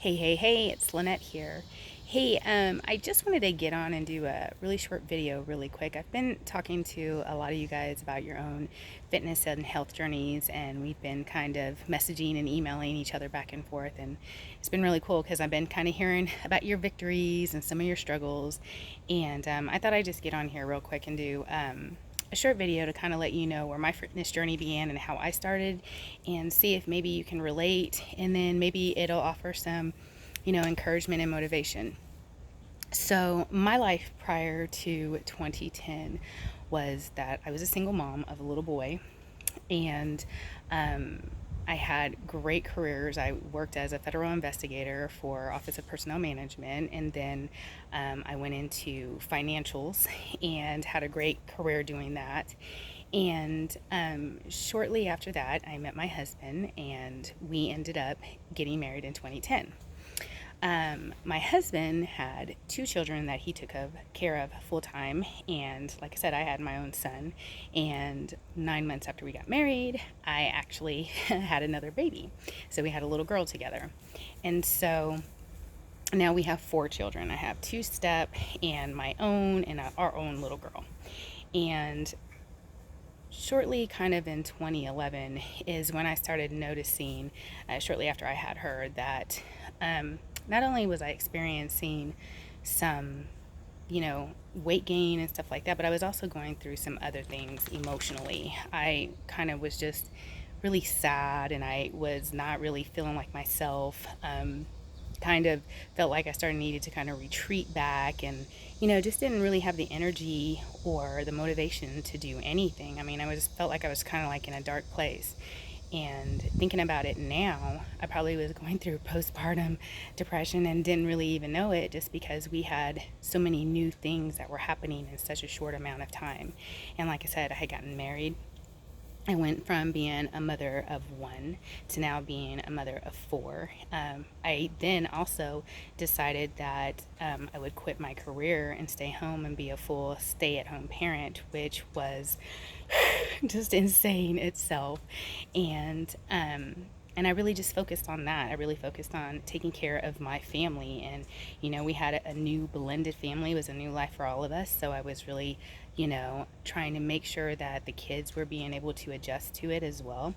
Hey, it's Lynette here. Hey, I just wanted to get on and do a really short video really quick. I've been talking to a lot of you guys about your own fitness and health journeys, and we've been kind of messaging and emailing each other back and forth, and it's been really cool because I've been kind of hearing about your victories and some of your struggles, and I thought I'd just get on here real quick and do a short video to kind of let you know where my fitness journey began and how I started, and see if maybe you can relate, and then maybe it'll offer some, encouragement and motivation. So, my life prior to 2010 was that I was a single mom of a little boy, and um, I had great careers. I worked as a federal investigator for Office of Personnel Management, and then I went into financials and had a great career doing that. And shortly after that, I met my husband, and we ended up getting married in 2010. My husband had two children that he took care of full time, and like I said, I had my own son. And 9 months after we got married, I actually had another baby. So we had a little girl together, and so now we have four children. I have two step and my own, and our own little girl. And shortly, kind of in 2011, is when I started noticing, shortly after I had her, that not only was I experiencing some, weight gain and stuff like that, but I was also going through some other things emotionally. I kind of was just really sad, and I was not really feeling like myself. Kind of felt like I started needed to kind of retreat back, and just didn't really have the energy or the motivation to do anything. I mean, I was felt like I was kind of like in a dark place. And thinking about it now, I probably was going through postpartum depression and didn't really even know it, just because we had so many new things that were happening in such a short amount of time. And like I said, I had gotten married. I went from being a mother of one to now being a mother of four. I then also decided that I would quit my career and stay home and be a full stay at home parent, which was just insane itself. And I really just focused on that. I really focused on taking care of my family. And, we had a new blended family. It was a new life for all of us. So I was really, trying to make sure that the kids were being able to adjust to it as well.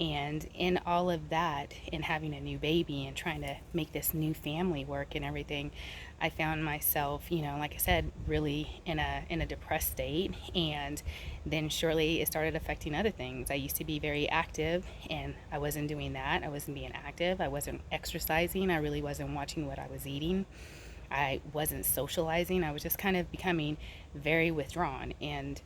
And in all of that, in having a new baby and trying to make this new family work and everything, I found myself, like I said, really in a depressed state. And then shortly it started affecting other things. I used to be very active, and I wasn't doing that. I wasn't being active. I wasn't exercising. I really wasn't watching what I was eating. I wasn't socializing. I was just kind of becoming very withdrawn. And,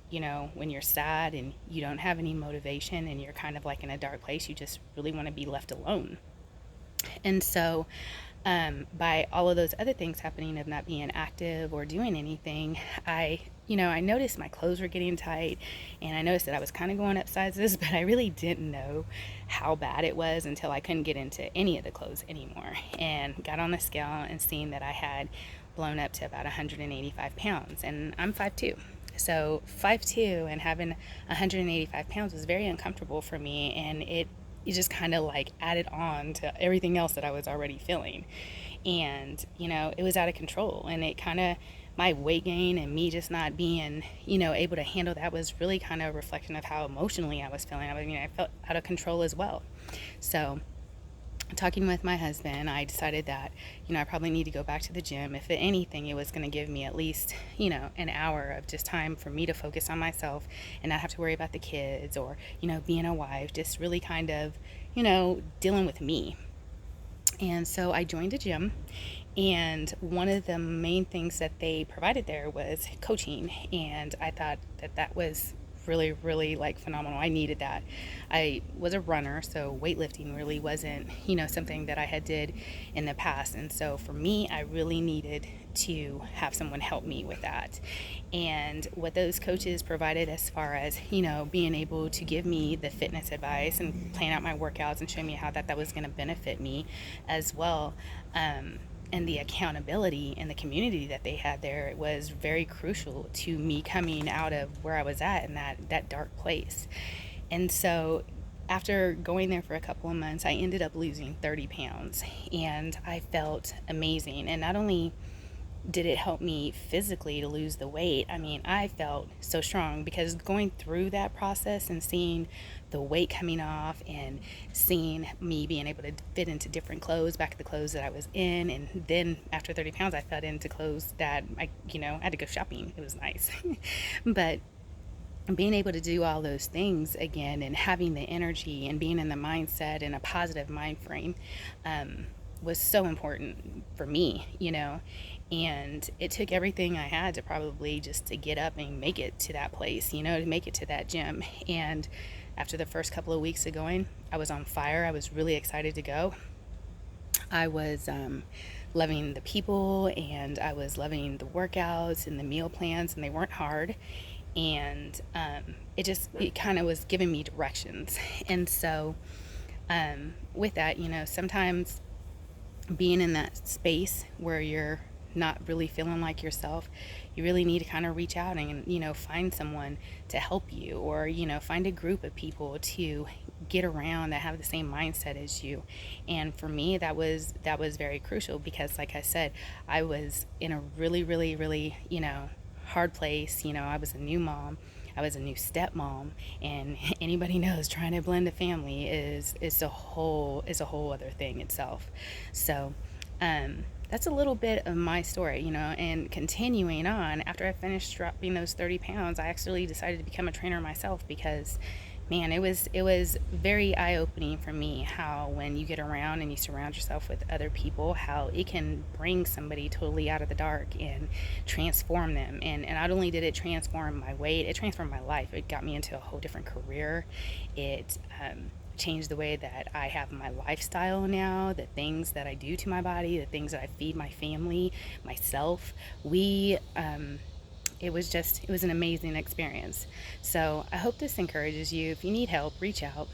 when you're sad and you don't have any motivation and you're kind of like in a dark place, you just really want to be left alone. And so, by all of those other things happening of not being active or doing anything, I noticed my clothes were getting tight, and I noticed that I was kind of going up sizes, but I really didn't know how bad it was until I couldn't get into any of the clothes anymore, and got on the scale and seen that I had blown up to about 185 pounds, and I'm 5'2". So 5'2" and having 185 pounds was very uncomfortable for me, and it just kind of like added on to everything else that I was already feeling. And, it was out of control, and it kind of, my weight gain and me just not being, able to handle that was really kind of a reflection of how emotionally I was feeling. I mean, I felt out of control as well. So, talking with my husband, I decided that, I probably need to go back to the gym. If anything, it was going to give me at least, an hour of just time for me to focus on myself and not have to worry about the kids or, being a wife, just really kind of, dealing with me. And so I joined a gym, and one of the main things that they provided there was coaching. And I thought that that was really, really like phenomenal. I needed that. I was a runner, so weightlifting really wasn't, something that I had did in the past. And so for me, I really needed to have someone help me with that. And what those coaches provided as far as, being able to give me the fitness advice and plan out my workouts and show me how that was going to benefit me as well. And the accountability and the community that they had there was very crucial to me coming out of where I was at in that dark place. And so after going there for a couple of months, I ended up losing 30 pounds, and I felt amazing. And not only did it help me physically to lose the weight, I mean, I felt so strong because going through that process and seeing the weight coming off and seeing me being able to fit into different clothes, back to the clothes that I was in. And then after 30 pounds, I fell into clothes that I had to go shopping. It was nice. But being able to do all those things again and having the energy and being in the mindset and a positive mind frame was so important for me. And it took everything I had to probably just to get up and make it to that place, to make it to that gym. And after the first couple of weeks of going, I was on fire. I was really excited to go. I was loving the people, and I was loving the workouts and the meal plans, and they weren't hard. And it kind of was giving me directions. And so with that, sometimes being in that space where you're not really feeling like yourself, you really need to kind of reach out and find someone to help you, or find a group of people to get around that have the same mindset as you. And for me, that was very crucial, because like I said, I was in a really really really hard place. I was a new mom, I was a new stepmom, and anybody knows trying to blend a family is a whole other thing itself. So that's a little bit of my story. And continuing on, after I finished dropping those 30 pounds, I actually decided to become a trainer myself, because man, it was very eye-opening for me how when you get around and you surround yourself with other people, how it can bring somebody totally out of the dark and transform them. And not only did it transform my weight, it transformed my life. It got me into a whole different career. It changed the way that I have my lifestyle now, the things that I do to my body, the things that I feed my family, myself. It was an amazing experience. So I hope this encourages you. If you need help, reach out,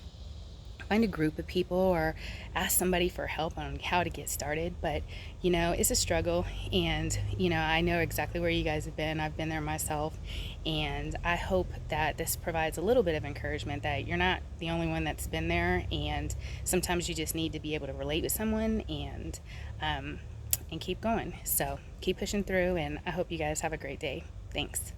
find a group of people, or ask somebody for help on how to get started. But it's a struggle, and I know exactly where you guys have been. I've been there myself, and I hope that this provides a little bit of encouragement that you're not the only one that's been there, and sometimes you just need to be able to relate with someone and keep going. So keep pushing through, and I hope you guys have a great day. Thanks.